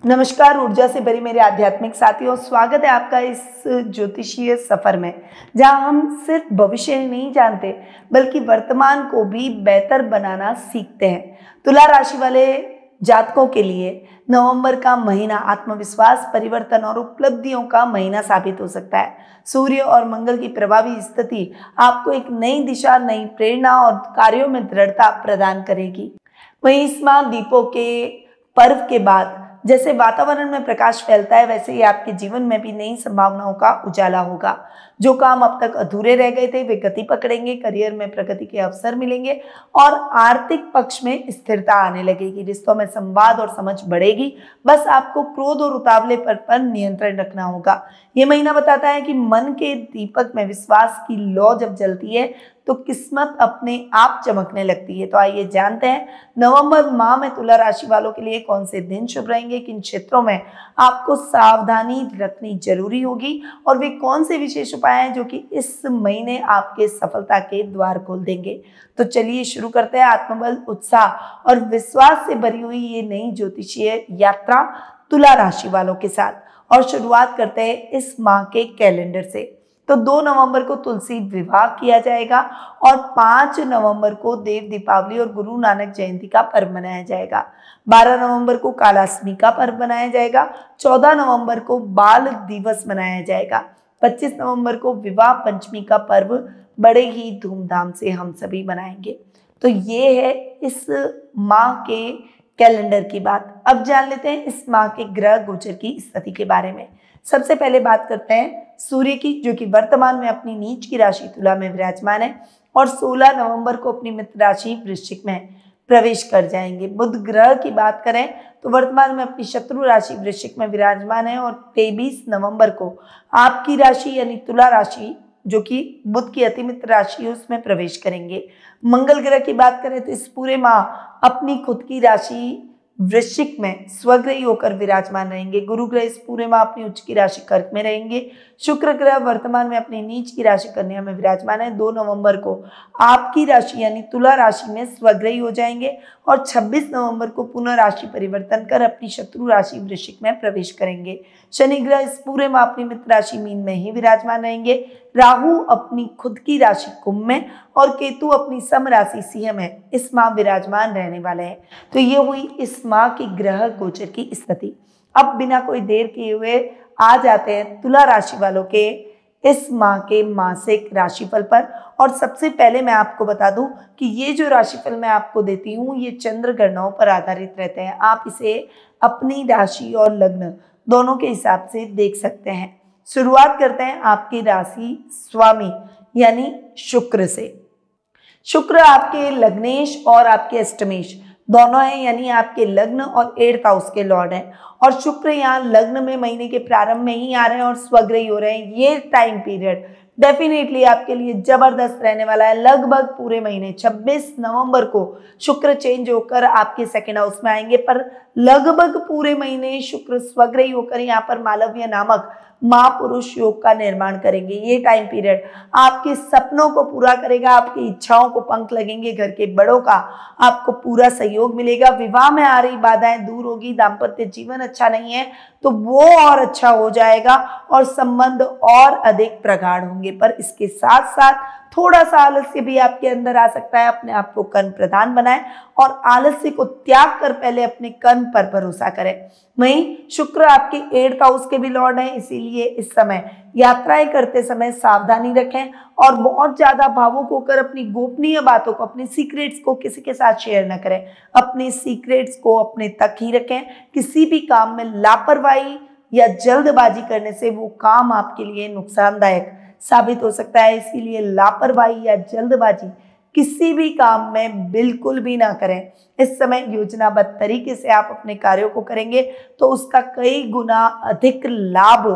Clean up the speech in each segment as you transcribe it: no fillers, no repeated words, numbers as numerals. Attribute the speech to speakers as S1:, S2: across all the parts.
S1: नमस्कार। ऊर्जा से भरी मेरे आध्यात्मिक साथियों, स्वागत है आपका इस ज्योतिषीय सफर में, जहां हम सिर्फ भविष्य नहीं जानते बल्कि वर्तमान को भी बेहतर बनाना सीखते हैं। तुला राशि वाले जातकों के लिए नवंबर का महीना आत्मविश्वास, परिवर्तन और उपलब्धियों का महीना साबित हो सकता है। सूर्य और मंगल की प्रभावी स्थिति आपको एक नई दिशा, नई प्रेरणा और कार्यों में दृढ़ता प्रदान करेगी। वहीं इस माह दीपों के पर्व के बाद जैसे वातावरण में प्रकाश फैलता है, वैसे ही आपके जीवन में भी नई संभावनाओं का उजाला होगा। जो काम अब तक अधूरे रह गए थे वे गति पकड़ेंगे, करियर में प्रगति के अवसर मिलेंगे और आर्थिक पक्ष में स्थिरता आने लगेगी। रिश्तों में संवाद और समझ बढ़ेगी। बस आपको क्रोध और उतावलेपन पर नियंत्रण रखना होगा। ये महीना बताता है कि मन के दीपक में विश्वास की लौ जब जलती है तो किस्मत अपने आप चमकने लगती है। तो आइए जानते हैं नवंबर माह में तुला राशि वालों के लिए कौन से दिन शुभ रहेंगे, किन क्षेत्रों में आपको सावधानी रखनी जरूरी होगी और वे कौन से विशेष उपाय हैं जो कि इस महीने आपके सफलता के द्वार खोल देंगे। तो चलिए शुरू करते हैं आत्मबल, उत्साह और विश्वास से भरी हुई ये नई ज्योतिषीय यात्रा तुला राशि वालों के साथ। और शुरुआत करते हैं इस माह के कैलेंडर से। तो 2 नवंबर को तुलसी विवाह किया जाएगा और 5 नवंबर को देव दीपावली और गुरु नानक जयंती का पर्व मनाया जाएगा। 12 नवंबर को कालाष्टमी का पर्व मनाया जाएगा। 14 नवंबर को बाल दिवस मनाया जाएगा। 25 नवंबर को विवाह पंचमी का पर्व बड़े ही धूमधाम से हम सभी मनाएंगे। तो ये है इस माह के कैलेंडर की बात। अब जान लेते हैं इस माह के ग्रह गोचर की स्थिति के बारे में। सबसे पहले बात करते हैं सूर्य की, जो कि वर्तमान में अपनी नीच की राशि तुला में विराजमान है और 16 नवंबर को अपनी मित्र राशि वृश्चिक में प्रवेश कर जाएंगे। बुध ग्रह की बात करें तो वर्तमान में अपनी शत्रु राशि वृश्चिक में विराजमान है और 23 नवंबर को आपकी राशि यानी तुला राशि, जो कि बुध की अतिमित्र राशि है, उसमें प्रवेश करेंगे। मंगल ग्रह की बात करें तो इस पूरे माह अपनी खुद की राशि वृश्चिक में स्वग्रही होकर विराजमान रहेंगे। गुरु ग्रह इस पूरे माह अपनी उच्च की राशि कर्क में रहेंगे। शुक्र ग्रह वर्तमान में अपनी नीच की राशि कन्या में विराजमान है। 2 नवंबर को आपकी राशि यानी तुला राशि में स्वग्रही हो जाएंगे और 26 नवंबर को पुनः राशि परिवर्तन कर अपनी शत्रु राशि वृश्चिक में प्रवेश करेंगे। शनि ग्रह इस पूरे माह अपनी मित्र राशि मीन में ही विराजमान रहेंगे। राहु अपनी खुद की राशि कुंभ में और केतु अपनी सम राशि सिंह में इस माह विराजमान रहने वाले हैं। तो ये हुई इस माह की ग्रह गोचर की स्थिति। अब बिना कोई देर किए हुए आ जाते हैं तुला राशि वालों के इस माह के मासिक राशिफल पर। और सबसे पहले मैं आपको बता दूं कि ये जो राशिफल मैं आपको देती हूँ ये चंद्र गणनाओं पर आधारित रहते हैं। आप इसे अपनी राशि और लग्न दोनों के हिसाब से देख सकते हैं। शुरुआत करते हैं आपकी राशि स्वामी यानी शुक्र से। शुक्र आपके लग्नेश और आपके अष्टमेश दोनों हैं, यानी आपके लग्न और 8th हाउस के लॉर्ड हैं। और शुक्र यहाँ लग्न में महीने के प्रारंभ में ही आ रहे हैं और स्वग्रही हो रहे हैं। ये टाइम पीरियड डेफिनेटली आपके लिए जबरदस्त रहने वाला है। लगभग पूरे महीने 26 नवंबर को शुक्र चेंज होकर आपके 2nd हाउस में आएंगे, पर लगभग पूरे महीने शुक्र स्वग्रही होकर यहाँ पर मालव्य नामक महापुरुष योग का निर्माण करेंगे। ये टाइम पीरियड आपके सपनों को पूरा करेगा, आपकी इच्छाओं को पंख लगेंगे, घर के बड़ों का आपको पूरा सहयोग मिलेगा। विवाह में आ रही बाधाएं दूर होगी। दाम्पत्य जीवन अच्छा नहीं है तो वो और अच्छा हो जाएगा और संबंध और अधिक प्रगाढ़ होंगे। पर इसके साथ साथ थोड़ा सा आलस्य भी आपके अंदर आ सकता है। अपने आप को कर्म प्रधान बनाएं और आलस्य को त्याग कर पहले अपने कर्म पर भरोसा करें। वहीं शुक्र आपके 8th हाउस के भी लॉर्ड हैं, इसीलिए इस समय यात्राएं करते समय सावधानी रखें और बहुत ज्यादा भावुक होकर अपनी गोपनीय बातों को, अपने सीक्रेट्स को किसी के साथ शेयर न करें। अपने सीक्रेट्स को अपने तक ही रखें। किसी भी काम में लापरवाही या जल्दबाजी करने से वो काम आपके लिए नुकसानदायक साबित हो सकता है। इसीलिए लापरवाही या जल्दबाजी किसी भी काम में बिल्कुल भी ना करें। इस समय योजनाबद्ध तरीके से आप अपने कार्यों को करेंगे तो उसका कई गुना अधिक लाभ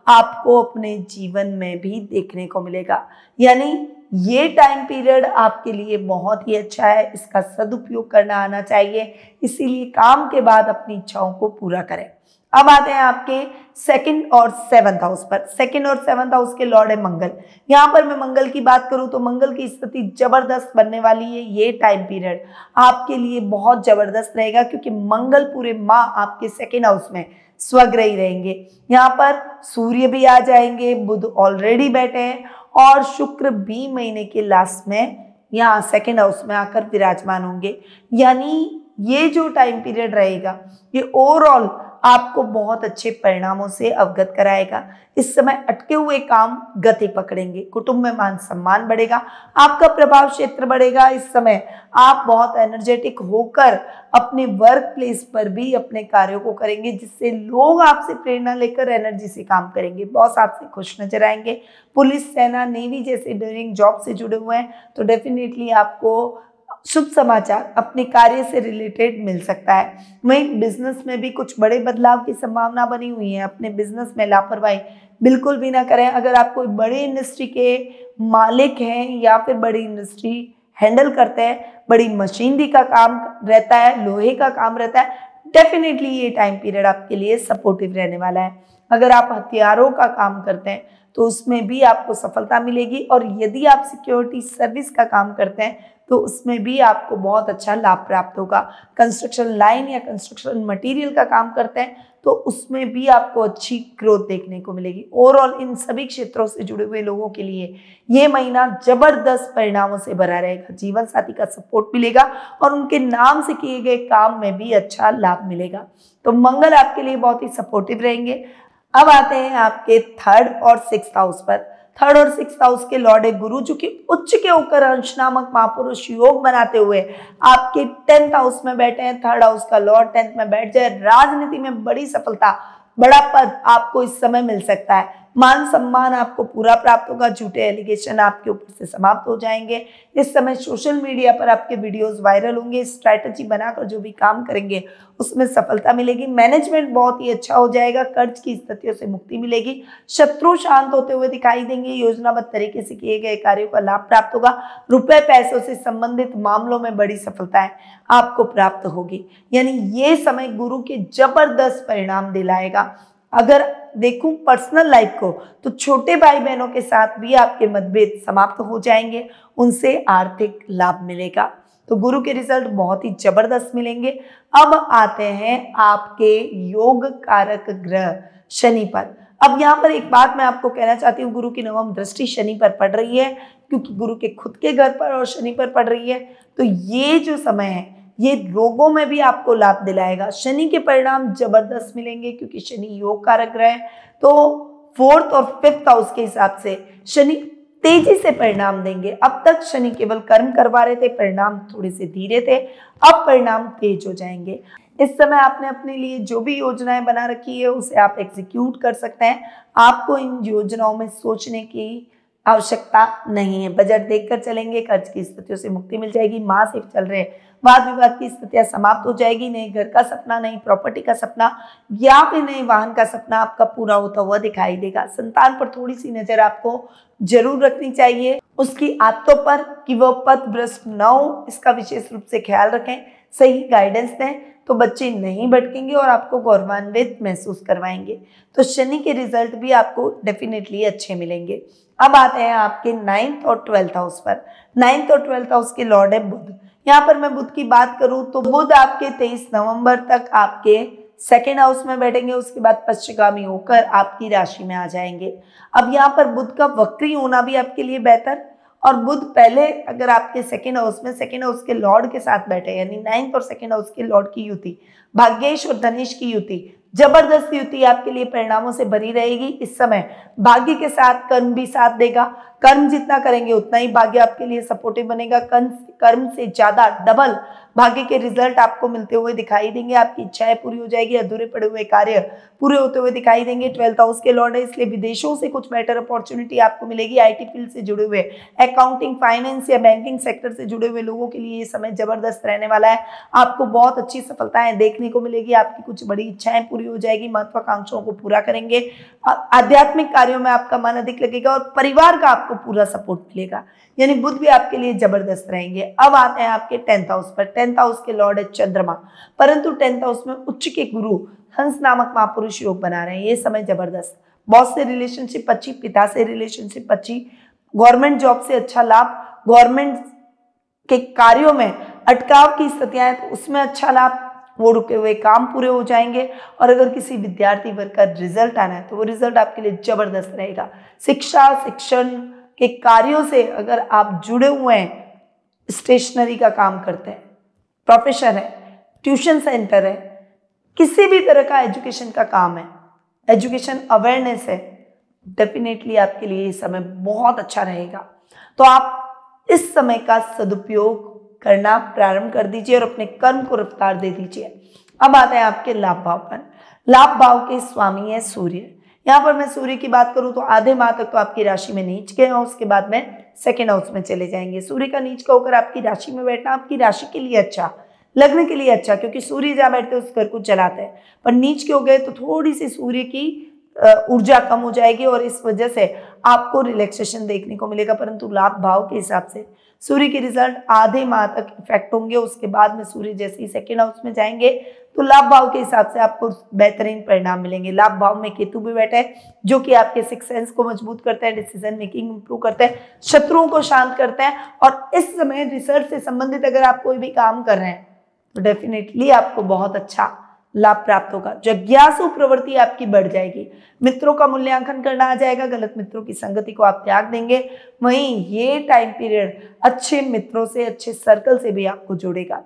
S1: आपको अपने जीवन में भी देखने को मिलेगा। यानी ये टाइम पीरियड आपके लिए बहुत ही अच्छा है, इसका सदुपयोग करना आना चाहिए। इसीलिए काम के बाद अपनी इच्छाओं को पूरा करें। अब आते हैं आपके सेकंड और सेवंथ हाउस पर। सेकंड और सेवंथ हाउस के लॉर्ड है मंगल। यहाँ पर मैं मंगल की बात करूं तो मंगल की स्थिति जबरदस्त बनने वाली है। ये टाइम पीरियड आपके लिए बहुत जबरदस्त रहेगा क्योंकि मंगल पूरे माह आपके सेकंड हाउस में स्वग्रही रहेंगे। यहाँ पर सूर्य भी आ जाएंगे, बुध ऑलरेडी बैठे हैं और शुक्र भी महीने के लास्ट में यहाँ सेकंड हाउस में आकर विराजमान होंगे। यानी ये जो टाइम पीरियड रहेगा ये ओवरऑल आपको बहुत अच्छे परिणामों से अवगत कराएगा। इस समय अटके हुए काम गति पकड़ेंगे, कुटुंब में मान सम्मान बढ़ेगा, आपका प्रभाव क्षेत्र बढ़ेगा। इस समय आप बहुत एनर्जेटिक होकर अपने वर्क प्लेस पर भी अपने कार्यों को करेंगे जिससे लोग आपसे प्रेरणा लेकर एनर्जी से काम करेंगे। बॉस आपसे खुश नजर आएंगे। पुलिस, सेना, नेवी जैसे ड्यूरिंग जॉब से जुड़े हुए हैं तो डेफिनेटली आपको शुभ समाचार अपने कार्य से रिलेटेड मिल सकता है। वहीं बिजनेस में भी कुछ बड़े बदलाव की संभावना बनी हुई है। अपने बिजनेस में लापरवाही बिल्कुल भी ना करें। अगर आप कोई बड़ी इंडस्ट्री के मालिक हैं या फिर बड़ी इंडस्ट्री हैंडल करते हैं, बड़ी मशीनरी का काम रहता है, लोहे का काम रहता है, डेफिनेटली ये टाइम पीरियड आपके लिए सपोर्टिव रहने वाला है। अगर आप हथियारों का काम करते हैं तो उसमें भी आपको सफलता मिलेगी और यदि आप सिक्योरिटी सर्विस का काम करते हैं तो उसमें भी आपको बहुत अच्छा लाभ प्राप्त होगा। कंस्ट्रक्शन लाइन या कंस्ट्रक्शन मटेरियल का काम करते हैं तो उसमें भी आपको अच्छी ग्रोथ देखने को मिलेगी। ओवरऑल इन सभी क्षेत्रों से जुड़े हुए लोगों के लिए ये महीना जबरदस्त परिणामों से भरा रहेगा। जीवन साथी का सपोर्ट मिलेगा और उनके नाम से किए गए काम में भी अच्छा लाभ मिलेगा। तो मंगल आपके लिए बहुत ही सपोर्टिव रहेंगे। अब आते हैं आपके थर्ड और सिक्स्थ हाउस पर। थर्ड और सिक्स्थ हाउस के लॉर्ड है गुरु, जो कि उच्च के होकर अंश नामक महापुरुष योग बनाते हुए आपके 10th हाउस में बैठे हैं। थर्ड हाउस का लॉर्ड 10th में बैठ जाए, राजनीति में बड़ी सफलता, बड़ा पद आपको इस समय मिल सकता है। मान सम्मान आपको पूरा प्राप्त होगा। झूठे एलिगेशन आपके ऊपर से समाप्त हो जाएंगे। इस समय सोशल मीडिया पर आपके वीडियोस वायरल होंगे। स्ट्रैटेजी बनाकर जो भी काम करेंगे उसमें सफलता मिलेगी। मैनेजमेंट बहुत ही अच्छा हो जाएगा। कर्ज की स्थितियों से मुक्ति मिलेगी। शत्रु शांत होते हुए दिखाई देंगे। योजनाबद्ध तरीके से किए गए कार्यों का लाभ प्राप्त होगा। रुपए पैसों से संबंधित मामलों में बड़ी सफलताएं आपको प्राप्त होगी। यानी ये समय गुरु के जबरदस्त परिणाम दिलाएगा। अगर देखूं पर्सनल लाइफ को तो छोटे भाई बहनों के साथ भी आपके मतभेद समाप्त हो जाएंगे, उनसे आर्थिक लाभ मिलेगा। तो गुरु के रिजल्ट बहुत ही जबरदस्त मिलेंगे। अब आते हैं आपके योग कारक ग्रह शनि पर। अब यहाँ पर एक बात मैं आपको कहना चाहती हूँ, गुरु की नवम दृष्टि शनि पर पड़ रही है क्योंकि गुरु के खुद के घर पर और शनि पर पड़ रही है। तो ये जो समय है ये रोगों में भी आपको लाभ दिलाएगा। शनि के परिणाम जबरदस्त मिलेंगे क्योंकि शनि योग कारक ग्रह है। तो 4th और 5th हाउस के हिसाब से शनि तेजी से परिणाम देंगे। अब तक शनि केवल कर्म करवा रहे थे, परिणाम थोड़े से धीरे थे, अब परिणाम तेज हो जाएंगे। इस समय आपने अपने लिए जो भी योजनाएं बना रखी है उसे आप एग्जीक्यूट कर सकते हैं। आपको इन योजनाओं में सोचने की आवश्यकता नहीं है। बजट देखकर चलेंगे, कर्ज की स्थितियों से मुक्ति मिल जाएगी। माह से चल रहे वाद विवाद की स्थितियां समाप्त हो जाएगी। नए घर का सपना, नई प्रॉपर्टी का सपना या फिर नए वाहन का सपना आपका पूरा होता हुआ दिखाई देगा। संतान पर थोड़ी सी नजर आपको जरूर रखनी चाहिए, उसकी आदतों पर कि वह पथ भ्रष्ट न हो, इसका विशेष रूप से ख्याल रखें। सही गाइडेंस दें तो बच्चे नहीं भटकेंगे और आपको गौरवान्वित महसूस करवाएंगे। तो शनि के रिजल्ट भी आपको डेफिनेटली अच्छे मिलेंगे। अब आते हैं आपके 9th और 12th हाउस पर। 9th और 12th हाउस के लॉर्ड है बुध। यहाँ पर मैं बुध की बात करूं तो बुध आपके 23 नवंबर तक आपके 2nd हाउस में बैठेंगे। उसके बाद पश्चिमगामी होकर आपकी राशि में आ जाएंगे। अब यहाँ पर बुध का वक्री होना भी आपके लिए बेहतर, और बुध पहले अगर आपके 2nd हाउस में 2nd हाउस के लॉर्ड के साथ बैठे यानी 9th और 2nd हाउस के लॉर्ड की युति, भाग्येश और धनेश की युति, जबरदस्त युति आपके लिए परिणामों से भरी रहेगी। इस समय भाग्य के साथ कर्म भी साथ देगा। कर्म जितना करेंगे उतना ही भाग्य आपके लिए सपोर्टिव बनेगा। कर्म से ज्यादा डबल भाग्य के रिजल्ट आपको मिलते हुए दिखाई देंगे। आपकी इच्छाएं पूरी हो जाएगी। अधूरे पड़े हुए कार्य पूरे होते हुए दिखाई देंगे। 12th हाउस के लॉर्ड है, इसलिए विदेशों से कुछ बेटर अपॉर्चुनिटी आपको मिलेगी। आईटी फील्ड से जुड़े हुए, अकाउंटिंग, फाइनेंस या बैंकिंग सेक्टर से जुड़े हुए लोगों के लिए ये समय जबरदस्त रहने वाला है। आपको बहुत अच्छी सफलताएं देखने को मिलेगी। आपकी कुछ बड़ी इच्छाएं पूरी हो जाएगी। महत्वाकांक्षाओं को पूरा करेंगे। आध्यात्मिक कार्यों में आपका मन अधिक लगेगा और परिवार का आपको पूरा सपोर्ट मिलेगा। यानी बुध भी आपके लिए जबरदस्त रहेंगे। अब आते हैं आपके 10th हाउस पर। 10th हाउस के लॉर्ड है चंद्रमा, परंतु 10th हाउस में उच्च के गुरु हंस नामक महापुरुष योग बना रहे हैं। ये समय जबरदस्त, बॉस से रिलेशनशिप अच्छी, पिता से रिलेशनशिप अच्छी, गवर्नमेंट जॉब से अच्छा लाभ, गवर्नमेंट के कार्यों में अटकाव की स्थितियां हैं तो उसमें अच्छा लाभ, वो रुके हुए काम पूरे हो जाएंगे। और अगर किसी विद्यार्थी वर्ग का रिजल्ट आना है तो वो रिजल्ट आपके लिए जबरदस्त रहेगा। शिक्षा शिक्षण के कार्यों से अगर आप जुड़े हुए हैं, स्टेशनरी का काम करते हैं, प्रोफेशन है, ट्यूशन सेंटर है, किसी भी तरह का एजुकेशन का काम है, एजुकेशन अवेयरनेस है, डेफिनेटली आपके लिए ये समय बहुत अच्छा रहेगा। तो आप इस समय का सदुपयोग करना प्रारंभ कर दीजिए और अपने कर्म को रफ्तार दे दीजिए। अब आते हैं आपके लाभ भाव पर। लाभ भाव के स्वामी है सूर्य। यहाँ पर मैं सूर्य की बात करूं तो आधे माह तक तो आपकी राशि में नीच गए हैं, उसके बाद में सेकेंड हाउस में चले जाएंगे। सूर्य का नीच का होकर आपकी राशि में बैठना आपकी राशि के लिए अच्छा, लग्न के लिए अच्छा, क्योंकि सूर्य जहाँ बैठते हैं उस घर को चलाते हैं। पर नीच के हो गए तो थोड़ी सी सूर्य की ऊर्जा कम हो जाएगी और इस वजह से आपको रिलैक्सेशन देखने को मिलेगा। परंतु लाभ भाव के हिसाब से सूर्य के रिजल्ट आधे माह तक इफेक्ट होंगे। उसके बाद में सूर्य जैसे ही सेकेंड हाउस में जाएंगे तो लाभ भाव के हिसाब से आपको बेहतरीन परिणाम मिलेंगे। लाभ भाव में केतु भी बैठे हैं जो कि आपके सिक्स सेंस को मजबूत करते हैं, डिसीजन मेकिंग इंप्रूव करते हैं, शत्रुओं को शांत करते हैं। और इस समय रिसर्च से संबंधित अगर आप कोई भी काम कर रहे हैं तो डेफिनेटली आपको बहुत अच्छा लाभ प्राप्त होगा। जिज्ञासु प्रवृत्ति आपकी बढ़ जाएगी, मित्रों का मूल्यांकन करना आ जाएगा, गलत मित्रों की संगति को आप त्याग देंगे। वहीं ये टाइम पीरियड अच्छे मित्रों से, अच्छे सर्कल से भी आपको जोड़ेगा।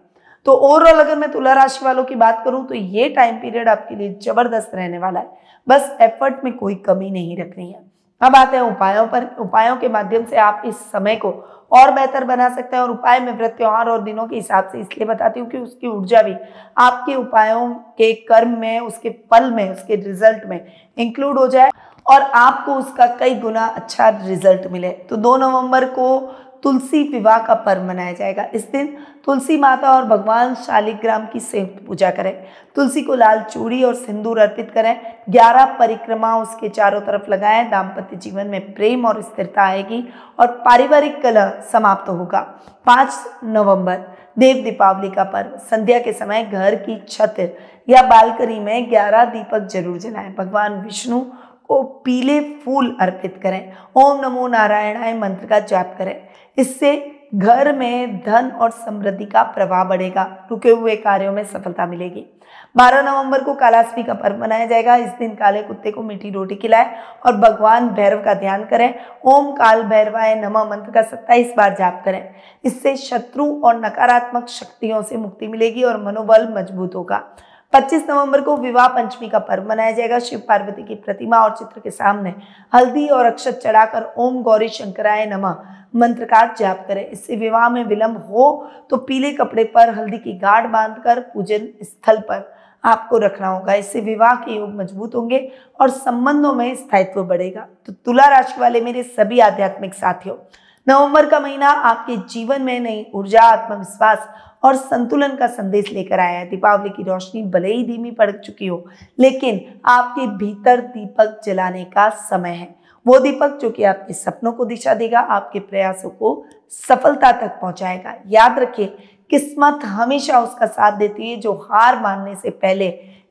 S1: तो ओवरऑल अगर मैं तुला राशि वालों की बात करूं तो ये टाइम पीरियड आपके लिए जबरदस्त रहने वाला है, बस एफर्ट में कोई कमी नहीं रखनी है। अब आते हैं उपायों पर। उपायों के माध्यम से आप इस समय को और बेहतर बना सकते हैं। और उपाय में व्रत, त्योहार और दिनों के हिसाब से इसलिए बताती हूँ कि उसकी ऊर्जा भी आपके उपायों के कर्म में, उसके फल में, उसके रिजल्ट में इंक्लूड हो जाए और आपको उसका कई गुना अच्छा रिजल्ट मिले। तो 2 नवंबर को तुलसी विवाह का पर्व मनाया जाएगा। इस दिन तुलसी माता और भगवान शालिग्राम की संयुक्त पूजा करें। तुलसी को लाल चूड़ी और सिंदूर अर्पित करें। 11 परिक्रमा उसके चारों तरफ लगाएं। दाम्पत्य जीवन में प्रेम और स्थिरता आएगी और पारिवारिक कलह समाप्त होगा। 5 नवंबर देव दीपावली का पर्व। संध्या के समय घर की छत या बालकनी में 11 दीपक जरूर जलाएं। भगवान विष्णु को पीले फूल अर्पित करें। ओम नमो नारायणाय मंत्र का जाप करें। इससे घर में धन और समृद्धि का प्रवाह बढ़ेगा, रुके हुए कार्यों में सफलता मिलेगी। 12 नवंबर को कालाष्टमी का पर्व मनाया जाएगा। इस दिन काले कुत्ते को मीठी रोटी खिलाएं और भगवान भैरव का ध्यान करें। ओम काल भैरवाय नमः मंत्र का 27 बार जाप करें। इससे शत्रु और नकारात्मक शक्तियों से मुक्ति मिलेगी और मनोबल मजबूत होगा। 25 नवंबर को विवाह पंचमी का पर्व मनाया जाएगा। शिव पार्वती की प्रतिमा और चित्र के सामने हल्दी और अक्षत चढ़ाकर ओम गौरी शंकराय नमः मंत्र का जाप करें। इससे विवाह में विलंब हो तो पीले कपड़े पर हल्दी की गांठ बांधकर पूजन स्थल पर आपको रखना होगा। इससे विवाह के योग मजबूत होंगे और संबंधों में स्थायित्व बढ़ेगा। तो तुला राशि वाले मेरे सभी आध्यात्मिक साथियों, नवंबर का महीना आपके जीवन में नई ऊर्जा, आत्मविश्वास और संतुलन का संदेश लेकर आया है। दीपावली की रोशनी भले ही धीमी पड़ चुकी हो, लेकिन आपके भीतर दीपक जलाने का समय है। वो दीपक जो कि आपके सपनों को दिशा देगा, आपके प्रयासों को सफलता तक पहुंचाएगा। याद रखिए, किस्मत हमेशा उसका साथ देती है जो हार मानने से पहले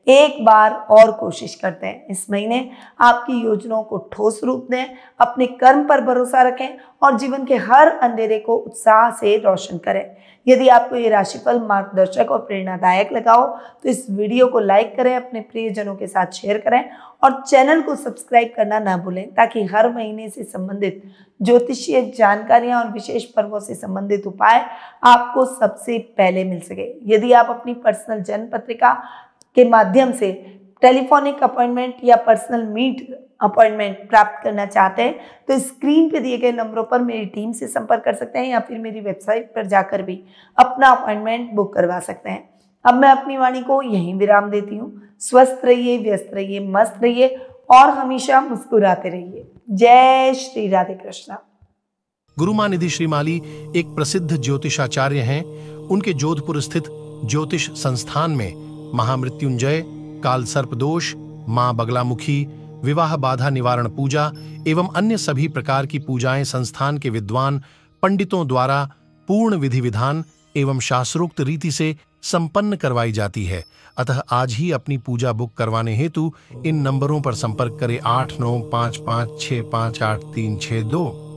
S1: एक बार और कोशिश करते हैं। इस महीने आपकी योजनाओं को ठोस रूप दें, अपने कर्म पर भरोसा रखें और जीवन के हर अंधेरे को उत्साह से रोशन करें। यदि आपको ये राशिफल मार्गदर्शक और प्रेरणादायक लगा हो तो इस वीडियो को लाइक करें, अपने प्रियजनों के साथ शेयर करें और चैनल को सब्सक्राइब करना ना भूलें, ताकि हर महीने से संबंधित ज्योतिषीय जानकारियां और विशेष पर्वों से संबंधित उपाय आपको सबसे पहले मिल सके। यदि आप अपनी पर्सनल जन्म पत्रिका के माध्यम से टेलीफोनिक अपॉइंटमेंट या पर्सनल मीट अपॉइंटमेंट प्राप्त करना चाहते हैं तो स्क्रीन पे दिए गए नंबरों पर मेरी टीम से संपर्क कर सकते हैं या फिर मेरी वेबसाइट पर जाकर भी अपना अपॉइंटमेंट बुक करवा सकते हैं। अब मैं अपनी वाणी को यहीं विराम देती हूँ। स्वस्थ रहिए, व्यस्त रहिए, मस्त रहिए और हमेशा मुस्कुराते रहिए। जय श्री राधे कृष्णा।
S2: गुरुमां निधि श्रीमाली एक प्रसिद्ध ज्योतिषाचार्य हैं। उनके जोधपुर स्थित ज्योतिष संस्थान में महामृत्युंजय, काल सर्प दोष, मां बगलामुखी, विवाह बाधा निवारण पूजा एवं अन्य सभी प्रकार की पूजाएं संस्थान के विद्वान पंडितों द्वारा पूर्ण विधि विधान एवं शास्त्रोक्त रीति से संपन्न करवाई जाती है। अतः आज ही अपनी पूजा बुक करवाने हेतु इन नंबरों पर संपर्क करें 8955658362।